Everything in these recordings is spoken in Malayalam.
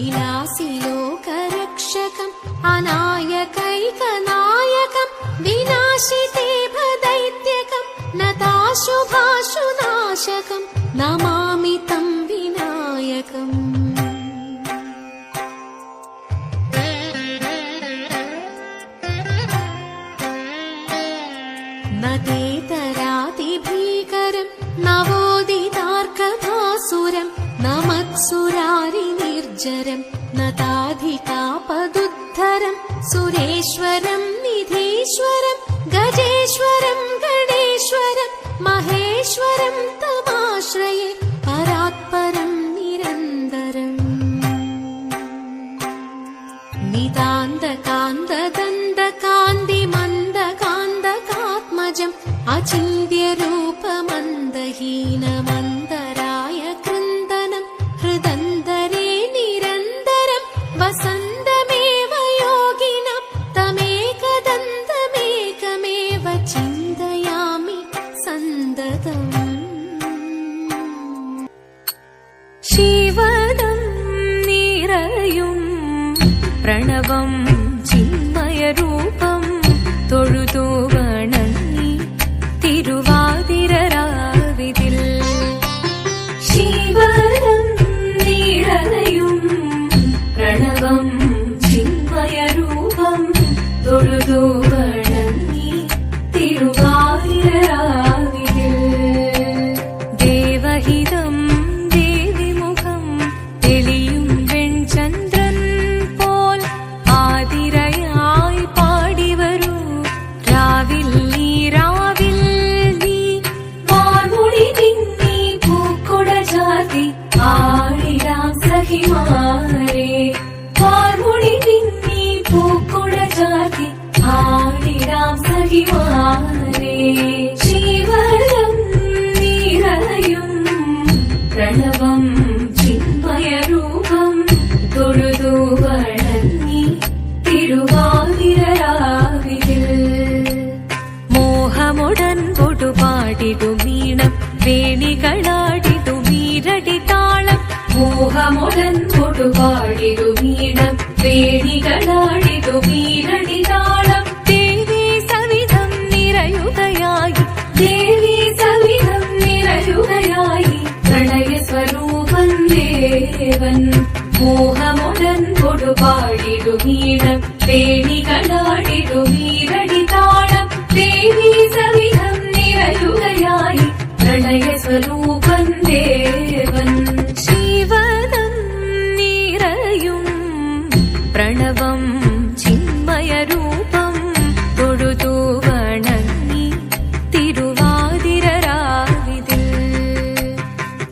विलासि लोकरक्षकम् अनायकैकनायकम् विनाशिते भदैत्यकम् नताशुभाशुनाशकम् नमामि तं विनायकम्। न तेतरातिभीकरम् नवोदितार्कभासुरम् न मत्सुरारिनिर्जरम् न ताधिकापदुद्धरम् सुरेश्वरम् निधीश्वरम् गजेश्वरम् गणेश्वरम् महेश्वरम् तमाश्रये परात्परम् निरन्तरम्। नितान्तकान्तदन्तकान्तिमन्दकान्तकात्मजम् अचिन्त्यरूपमन्दहीनमन्दराय कृन्दनम् हृदन्तरे निरन्तरम् वसन्तमेव योगिनम् तमेकदन्तमेकमेव चिन्तयामि सन्ततम्। शिवदं निरयुम् प्रणवं चिन्मयरूपं തൊഴുതു വണങ്ങി തിരുവാതിരരാവിതിൽ ശിവനം നീളയും പ്രണവം ചിന്മയരൂപം തൊഴുതു വണങ്ങി തിരുവാതിരരാവിതിൽ ദേവഹിതം ദേവിമുഖം തെളിയും വെൺചന്ദ്രൻ പോൽ ആതിരയായി പാടിവരൂ രാവിൽ നീ വാർമുടി തിന്നി പൂക്കുട ചാർത്തി ആടിരാം സഖിമാരെ വാർമുടി തിന്നി പൂക്കുട ചാർത്തി ആടിരാം സഖിമാരെ ശിവനം നിറയും പ്രണവം ചിന്മയരൂപം തൊഴുതു വണങ്ങി തിരുവാതിരരാവിതിൽ മോഹമുടൻ കൊടുപാടിടും ഈണം വേണികളാടിടും ഈരടി താളം മോഹമുടൻ കൊടുപാടിടും ഈണം വേണികളാടിടും ഈരടി താളം ദേവി സവിധം നിറയുകയായി ദേവി സവിധം നിറയുകയായി പ്രണയ സ്വരൂപൻ ദേവൻ മോഹമുടൻ കൊടുപാടിടും ഈണം വേണികളാടിടും ഈരടി താളം ദേവി സവിധം നിറയുകയായി പ്രണയ സ്വരൂപൻ ദേവൻ ശിവനം നിറയും പ്രണവം ചിന്മയരൂപം തൊഴുതു വണങ്ങി തിരുവാതിരരാവിതിൽ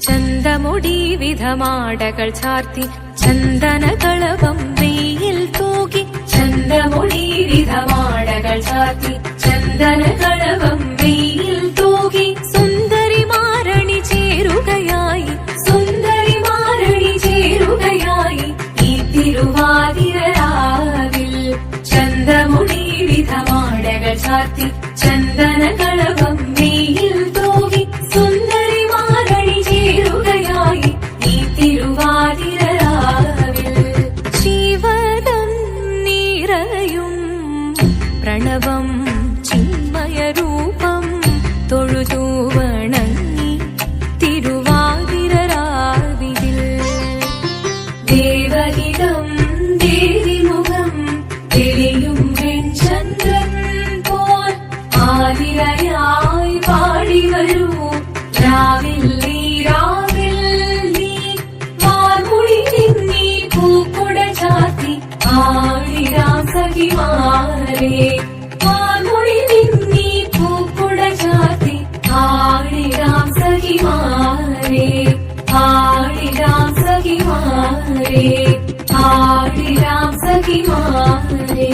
ചന്തമുടി വിധമാടകൾ ചാർത്തി ചന്ദനകളവം വെയിൽ തൂകി ചന്തമുടി വിധമാടകൾ ചാർത്തി ചന്ദനകളവം വെയിൽ തൂകി സുന്ദരിമാരണി ചേരുകയായി സുന്ദരിമാരണി ചേരുകയായി ഈ തിരുവാതിരരാവിൽ ചന്തമുടി വിധമാടകൾ ചാർത്തി ചന്ദനകളവം വെയിൽ തൂകി സുന്ദരിമാരണി ചേരുകയായി ഈ തിരുവാതിരരാവിൽ ശിവനം നിറയും പ്രണവം ചിന്മയരൂപം തൊഴുതു വണങ്ങി തിരുവാതിരരാവിതിൽ ദേവഹിതം ദേവിമുഖം തെളിയും വെൺചന്ദ്രൻ പോൽ ആതിരയായി പാടിവരൂ രാവിൽ നീ വാർമുടി തിന്നി പൂക്കുട ചാർത്തി ആടിരാം സഖിമാരെ വാർമുടി തിന്നി പൂക്കുട ചാർത്തി ആടിരാം സഖിമാരെ ആടിരാം സഖിമാരെ ആടിരാം സഖിമാരെ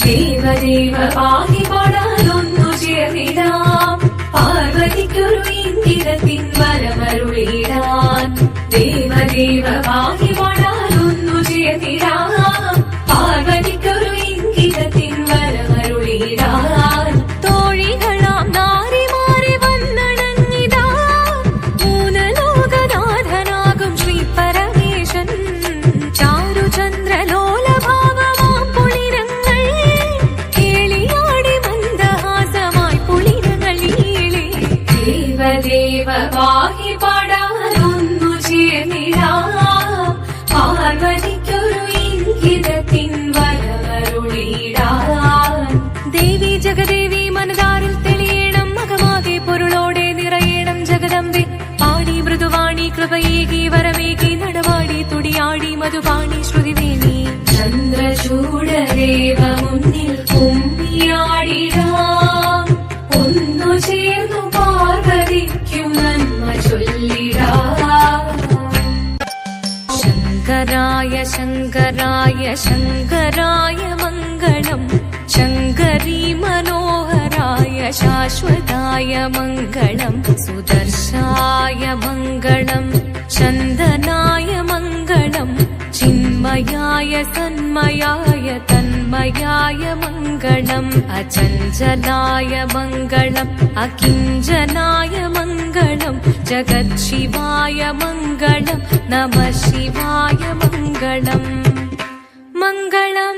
ദേവദേവ പാഹി പാടാനൊന്നു ചേർന്നിടാം പാർവതിക്കൊരു ഇന്ദ്രത്തിൻ വരമരുളിടാൻ ദേവദേവ പാഹി പാടാനൊന്നു ചേർന്നിടാം പാർവതിക്കൊരു ഇന്ദ്രത്തിൻ വരമരുളിടാൻ തോഴികളാം നാരിമാരെ വന്നണങ്ങിടാ മൂലലോകനാഥനാകും ശ്രീ പരമേശൻ ദേവദേവ പാഹി പാടാനൊന്നു ചേർന്നിടാം പാർവതിക്കൊരു ഇംഗിതത്തിൻ വരമരുളിടാൻ ദേവി ജഗദേവി മനതാരിൽ തെളിയണം മകമാകെ പൊരുളോടെ നിറയണം ജഗദമ്പെ പാടി മൃദുവാണി കൃപയേകി വരമേകി നടവാടി തുടിയാടി മധുപാണി ശ്രുതിവേണി ചന്ദ്രചൂഡദേവ മുന്നിൽ കുമ്മിയാടിടാം ഒന്നു ചേർന്നു പാർവതിക്കു നന്മ ചൊല്ലിടാം ശങ്കരായ ശങ്കരായ ശങ്കരായ മംഗളം ശങ്കരീ മനോഹരായ ശാശ്വതായ മംഗളം സുദർശായ മംഗളം ചന്ദനായ മംഗളം ചിന്മയായ സന്മയായ തന്മയായ മംഗളം അചഞ്ചലായ മംഗളം അകിഞ്ചനായ മംഗളം ജഗത്ശിവായ മംഗളം നമഃ ശിവായ മംഗളം മംഗളം